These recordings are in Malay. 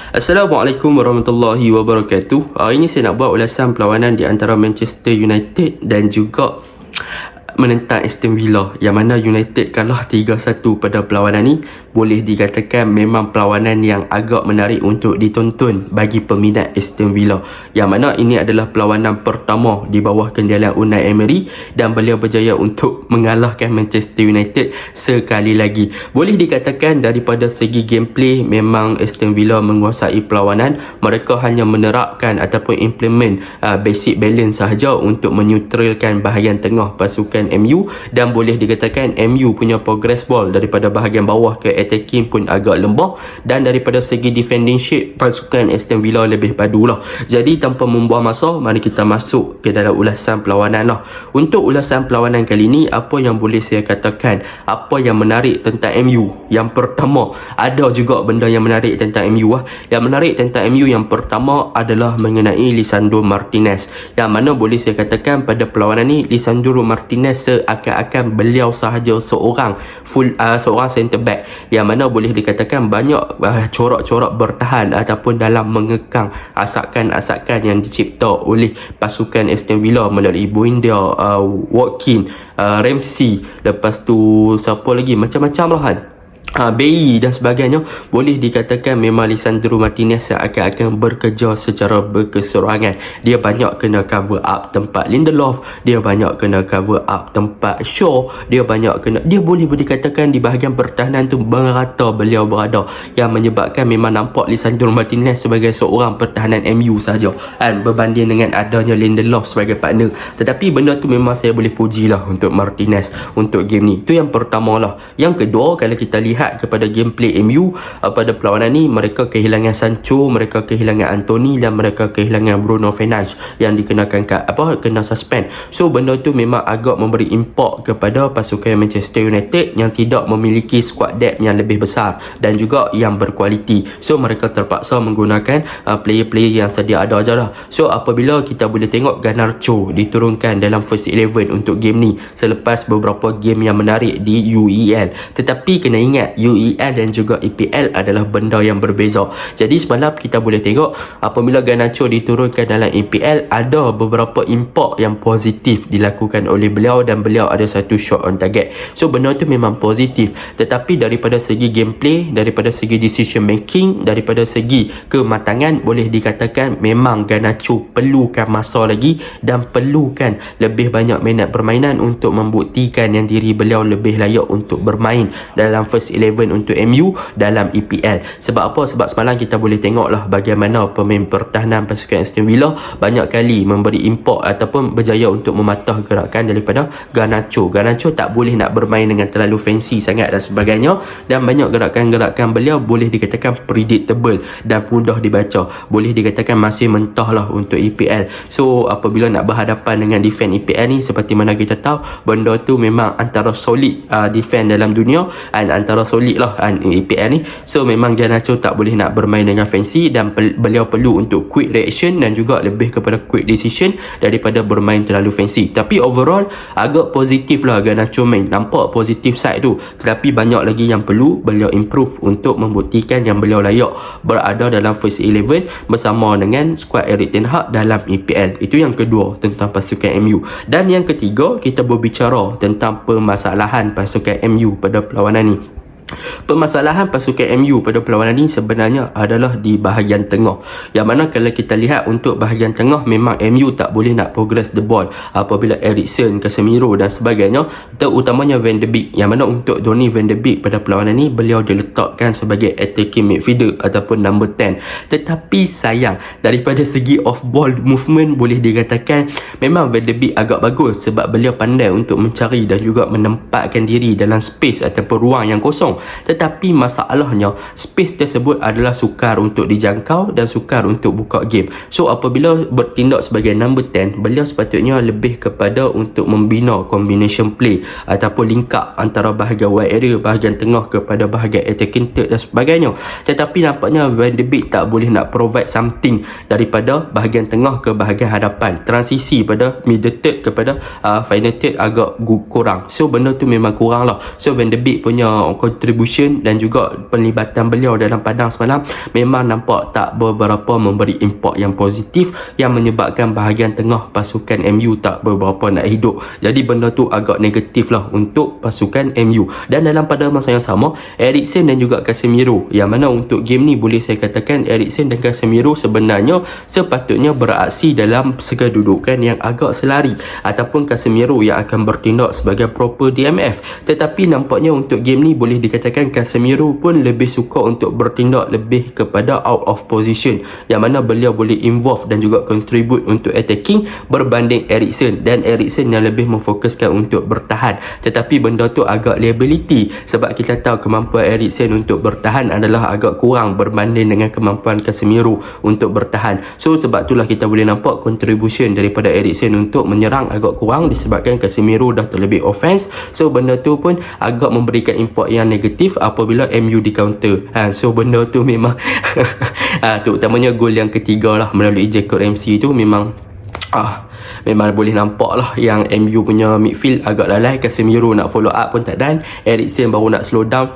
Assalamualaikum warahmatullahi wabarakatuh. Hari ini saya nak buat ulasan perlawanan di antara Manchester United dan juga menentang Aston Villa, yang mana United kalah 3-1 pada perlawanan ni. Boleh dikatakan memang perlawanan yang agak menarik untuk ditonton bagi peminat Aston Villa, yang mana ini adalah perlawanan pertama di bawah kendalian Unai Emery dan beliau berjaya untuk mengalahkan Manchester United sekali lagi. Boleh dikatakan daripada segi gameplay memang Aston Villa menguasai perlawanan. Mereka hanya menerapkan ataupun implement basic balance sahaja untuk menyutralkan bahagian tengah pasukan MU, dan boleh dikatakan MU punya progress ball daripada bahagian bawah ke attacking pun agak lemah, dan daripada segi defending shape pasukan Aston Villa lebih padulah. Jadi tanpa membuang masa, mari kita masuk ke dalam ulasan perlawanan lah. Untuk ulasan perlawanan kali ni, apa yang boleh saya katakan, apa yang menarik tentang MU? Yang pertama, ada juga benda yang menarik tentang MU lah. Yang menarik tentang MU yang pertama adalah mengenai Lisandro Martinez, yang mana boleh saya katakan pada perlawanan ni Lisandro Martinez seakan-akan beliau sahaja seorang seorang centre back, yang mana boleh dikatakan banyak corak-corak bertahan ataupun dalam mengekang asakan-asakan yang dicipta oleh pasukan Aston Villa melalui Buendia, Watkins, Ramsey, lepas tu siapa lagi, macam-macam lah kan, Bailly dan sebagainya. Boleh dikatakan memang Lisandro Martinez akan bekerja secara berkeseluruhan. Dia banyak kena cover up tempat Lindelof, dia banyak kena cover up tempat Shaw, dia boleh dikatakan di bahagian pertahanan tu merata beliau berada, yang menyebabkan memang nampak Lisandro Martinez sebagai seorang pertahanan MU saja kan, berbanding dengan adanya Lindelof sebagai partner. Tetapi benda tu memang saya boleh pujilah untuk Martinez untuk game ni. Itu yang pertama lah. Yang kedua, kalau kita lihat kepada gameplay MU pada perlawanan ni, mereka kehilangan Sancho, mereka kehilangan Anthony dan mereka kehilangan Bruno Fernandes yang dikenakan kena suspend. So benda tu memang agak memberi impak kepada pasukan Manchester United yang tidak memiliki squad depth yang lebih besar dan juga yang berkualiti. So mereka terpaksa menggunakan player-player yang sedia ada je lah. So apabila kita boleh tengok Garnacho diturunkan dalam first 11 untuk game ni selepas beberapa game yang menarik di UEL, tetapi kena ingat UEL dan juga EPL adalah benda yang berbeza. Jadi semalam kita boleh tengok apabila Garnacho diturunkan dalam EPL, ada beberapa impak yang positif dilakukan oleh beliau dan beliau ada satu shot on target. So benda tu memang positif. Tetapi daripada segi gameplay, daripada segi decision making, daripada segi kematangan, boleh dikatakan memang Garnacho perlukan masa lagi dan perlukan lebih banyak minat permainan untuk membuktikan yang diri beliau lebih layak untuk bermain dalam first 11 untuk MU dalam EPL. Sebab apa? Sebab semalam kita boleh tengoklah bagaimana pemain pertahanan pasukan Aston Villa banyak kali memberi impak ataupun berjaya untuk mematah gerakan daripada Garnacho. Garnacho tak boleh nak bermain dengan terlalu fancy sangat dan sebagainya, dan banyak gerakan-gerakan beliau boleh dikatakan predictable dan mudah dibaca. Boleh dikatakan masih mentah lah untuk EPL. So apabila nak berhadapan dengan defend EPL ni, seperti mana kita tahu, benda tu memang antara solid defend dalam dunia dan antara solid lah EPL ni. So memang Garnacho tak boleh nak bermain dengan fancy dan beliau perlu untuk quick reaction dan juga lebih kepada quick decision daripada bermain terlalu fancy. Tapi overall agak positif lah Garnacho main, nampak positif side tu. Tetapi banyak lagi yang perlu beliau improve untuk membuktikan yang beliau layak berada dalam first 11 bersama dengan squad Erik ten Hag dalam EPL. Itu yang kedua tentang pasukan MU. Dan yang ketiga, kita berbicara tentang permasalahan pasukan MU pada perlawanan ni. Permasalahan pasukan MU pada perlawanan ini sebenarnya adalah di bahagian tengah, yang mana kalau kita lihat untuk bahagian tengah memang MU tak boleh nak progress the ball apabila Eriksen, Casemiro dan sebagainya, terutamanya Van de Beek, yang mana untuk Donny Van de Beek pada perlawanan ini beliau diletakkan sebagai attacking midfielder ataupun number 10. Tetapi sayang daripada segi off ball movement, boleh dikatakan memang Van de Beek agak bagus sebab beliau pandai untuk mencari dan juga menempatkan diri dalam space ataupun ruang yang kosong. Tetapi masalahnya space tersebut adalah sukar untuk dijangkau dan sukar untuk buka game. So apabila bertindak sebagai number 10, beliau sepatutnya lebih kepada untuk membina combination play ataupun link up antara bahagian wide area, bahagian tengah kepada bahagian attacking third dan sebagainya. Tetapi nampaknya Van de Beek tak boleh nak provide something daripada bahagian tengah ke bahagian hadapan. Transisi pada middle third kepada final third agak kurang. So benda tu memang kurang lah. So Van de Beek punya contribution dan juga penlibatan beliau dalam padang semalam memang nampak tak beberapa memberi impak yang positif, yang menyebabkan bahagian tengah pasukan MU tak beberapa nak hidup. Jadi benda tu agak negatif lah untuk pasukan MU. Dan dalam pada masa yang sama, Eriksen dan juga Casemiro, yang mana untuk game ni boleh saya katakan Eriksen dan Casemiro sebenarnya sepatutnya beraksi dalam kedudukan yang agak selari, ataupun Casemiro yang akan bertindak sebagai proper DMF. Tetapi nampaknya untuk game ni boleh dikatakan Casemiro pun lebih suka untuk bertindak lebih kepada out of position, yang mana beliau boleh involve dan juga contribute untuk attacking berbanding Eriksen, dan Eriksen yang lebih memfokuskan untuk bertahan. Tetapi benda tu agak liability, sebab kita tahu kemampuan Eriksen untuk bertahan adalah agak kurang berbanding dengan kemampuan Casemiro untuk bertahan. So sebab itulah kita boleh nampak contribution daripada Eriksen untuk menyerang agak kurang disebabkan Casemiro dah terlebih offense. So benda tu pun agak memberikan impak yang negatif apabila MU di counter. So benda tu memang terutamanya gol yang ketiga lah melalui Jacob Ramsey tu memang memang boleh nampak lah yang MU punya midfield agak lalai. Casemiro nak follow up pun tak dan, Eriksen baru nak slow down,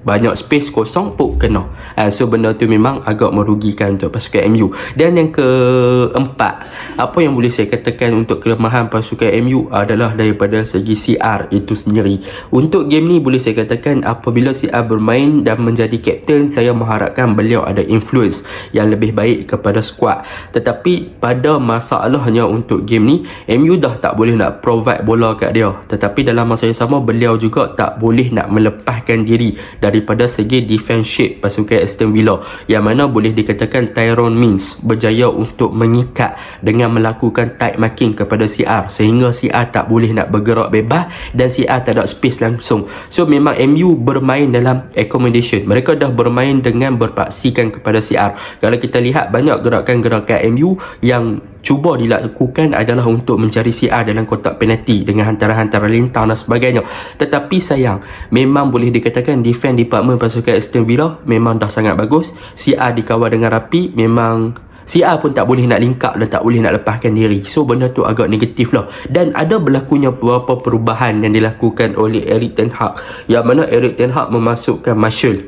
banyak space kosong pun kena. So benda tu memang agak merugikan untuk pasukan MU. Dan yang keempat, apa yang boleh saya katakan untuk kelemahan pasukan MU adalah daripada segi CR itu sendiri. Untuk game ni boleh saya katakan apabila CR bermain dan menjadi kapten, saya mengharapkan beliau ada influence yang lebih baik kepada squad. Tetapi pada masalahnya untuk game ni, MU dah tak boleh nak provide bola kat dia. Tetapi dalam masa yang sama, beliau juga tak boleh nak melepaskan diri daripada segi defense shape pasukan Aston Villa, yang mana boleh dikatakan Tyrone Mings berjaya untuk mengikat dengan melakukan tight marking kepada CR, sehingga CR tak boleh nak bergerak bebas dan CR tak ada space langsung. So memang MU bermain dalam accommodation, mereka dah bermain dengan berpaksikan kepada CR. Kalau kita lihat banyak gerakan-gerakan MU yang cuba dilakukan adalah untuk mencari CR dalam kotak penalti dengan hantaran-hantaran lintang dan sebagainya. Tetapi sayang, memang boleh dikatakan defense department pasukan Aston Villa memang dah sangat bagus. CR dikawal dengan rapi, memang CR pun tak boleh nak link up dan tak boleh nak lepaskan diri. So benda tu agak negatif lah. Dan ada berlakunya beberapa perubahan yang dilakukan oleh Erik ten Hag, yang mana Erik ten Hag memasukkan Martial.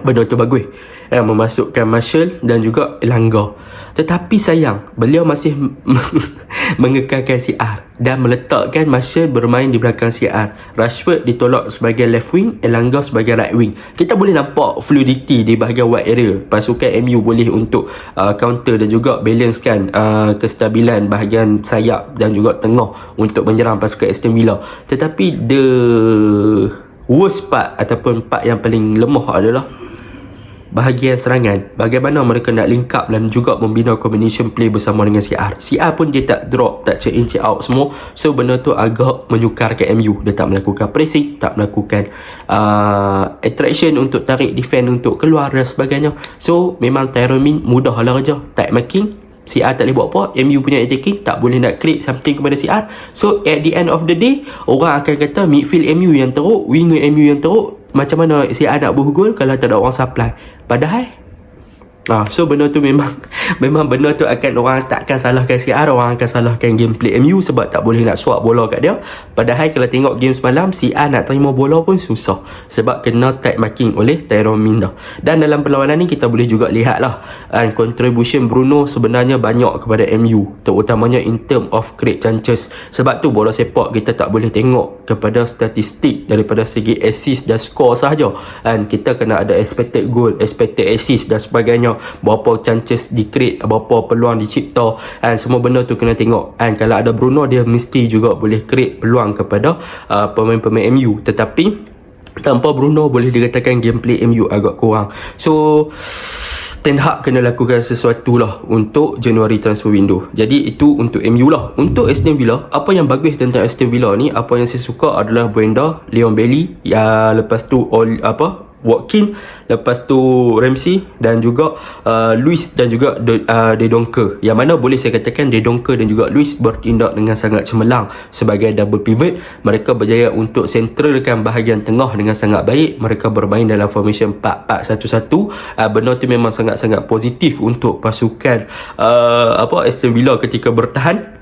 Benda tu bagus, memasukkan Martial dan juga Elanga. Tetapi sayang, beliau masih mengekalkan CR dan meletakkan Martial bermain di belakang CR. Rashford ditolak sebagai left wing, Elanga sebagai right wing. Kita boleh nampak fluidity di bahagian wide area. Pasukan MU boleh untuk counter dan juga balancekan kestabilan bahagian sayap dan juga tengah untuk menyerang pasukan Aston Villa. Tetapi the worst part ataupun part yang paling lemah adalah bahagian serangan. Bagaimana mereka nak link up dan juga membina combination play bersama dengan CR. CR pun dia tak drop, tak check in, check out semua. So benda tu agak menyukarkan MU. Dia tak melakukan pressing, tak melakukan attraction untuk tarik defense untuk keluar dan sebagainya. So memang Tyrone Mings mudah lah kerja, tight marking. CR tak boleh buat apa, MU punya attacking tak boleh nak create something kepada CR. So at the end of the day, orang akan kata midfield MU yang teruk, winger MU yang teruk. Macam mana CR nak bergol kalau tak ada orang supply? Padahal so benda tu memang benda tu akan, orang takkan salahkan CR, orang akan salahkan gameplay MU sebab tak boleh nak swap bola kat dia. Padahal kalau tengok game semalam, CR nak terima bola pun susah sebab kena tight marking oleh Tyrone Mings. Dan dalam perlawanan ni kita boleh juga lihat lah contribution Bruno sebenarnya banyak kepada MU, terutamanya in term of create chances. Sebab tu bola sepak kita tak boleh tengok kepada statistik daripada segi assist dan score sahaja. Kita kena ada expected goal, expected assist dan sebagainya, berapa chances di create, berapa peluang dicipta, semua benda tu kena tengok. Kalau ada Bruno, dia mesti juga boleh create peluang kepada pemain-pemain MU. Tetapi tanpa Bruno boleh dikatakan gameplay MU agak kurang. So Ten Hag kena lakukan sesuatu lah untuk January transfer window. Jadi itu untuk MU lah. Untuk Aston Villa, apa yang bagus tentang Aston Villa ni, apa yang saya suka adalah Buenda, Leon Bailey, lepas tu Watkins, lepas tu Ramsey dan juga Luis dan juga De Donker, yang mana boleh saya katakan De Donker dan juga Luis bertindak dengan sangat cemerlang sebagai double pivot. Mereka berjaya untuk centralkan bahagian tengah dengan sangat baik. Mereka bermain dalam formation 4-4-1-1. Benda tu memang sangat-sangat positif untuk pasukan Aston Villa ketika bertahan.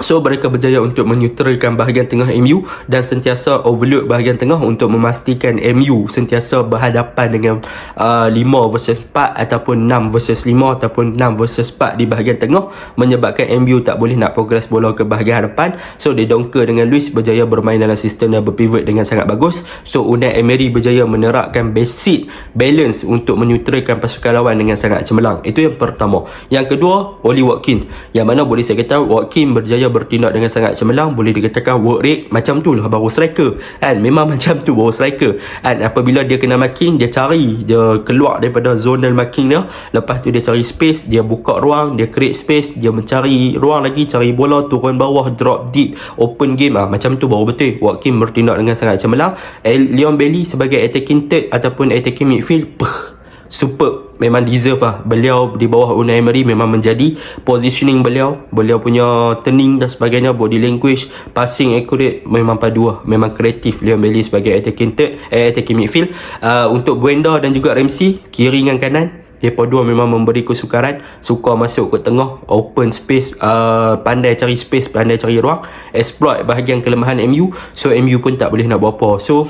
So mereka berjaya untuk menyutraikan bahagian tengah MU dan sentiasa overload bahagian tengah untuk memastikan MU sentiasa berhadapan dengan 5 versus 4 ataupun 6 versus 5 ataupun 6 versus 4 di bahagian tengah, menyebabkan MU tak boleh nak progress bola ke bahagian hadapan. So De Donker dengan Luis berjaya bermain dalam sistem dan berpivot dengan sangat bagus. So Unai Emery berjaya menerapkan basic balance untuk menyutraikan pasukan lawan dengan sangat cemerlang. Itu yang pertama. Yang kedua, Oli Watkins, yang mana boleh saya kata Watkins berjaya bertindak dengan sangat cemerlang. Boleh dikatakan work rate macam tu lah baru striker kan, memang macam tu baru striker kan. Apabila dia kena marking, dia cari, dia keluar daripada zonal marking dia, lepas tu dia cari space, dia buka ruang, dia create space, dia mencari ruang lagi, cari bola, turun bawah, drop deep, open game, macam tu baru betul Watkins bertindak dengan sangat cemerlang. Leon Bailey sebagai attacking third ataupun attacking midfield, superb, memang deserve lah. Beliau di bawah Unai Emery memang menjadi positioning beliau punya turning dan sebagainya, body language, passing accurate, memang padu lah, memang kreatif Leon Bailey sebagai attacking third, attacking midfield. Untuk Buenda dan juga Ramsey kiri dengan kanan, mereka dua memang memberi kesukaran, suka masuk ke tengah, open space, pandai cari space, pandai cari ruang, exploit bahagian kelemahan MU. So MU pun tak boleh nak buat apa. So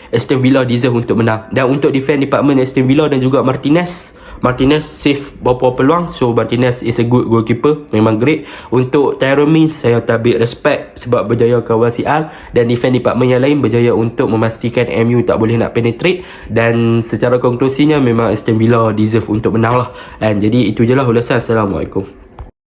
Aston Villa deserve untuk menang. Dan untuk defend department Aston Villa dan juga Martinez save beberapa peluang. So Martinez is a good goalkeeper, memang great. Untuk Tyrone Mings, saya tabik respect sebab berjaya kawal CR, dan defend department yang lain berjaya untuk memastikan MU tak boleh nak penetrate. Dan secara konklusinya memang Aston Villa deserve untuk menang lah. Dan jadi itu je lah ulasan. Assalamualaikum.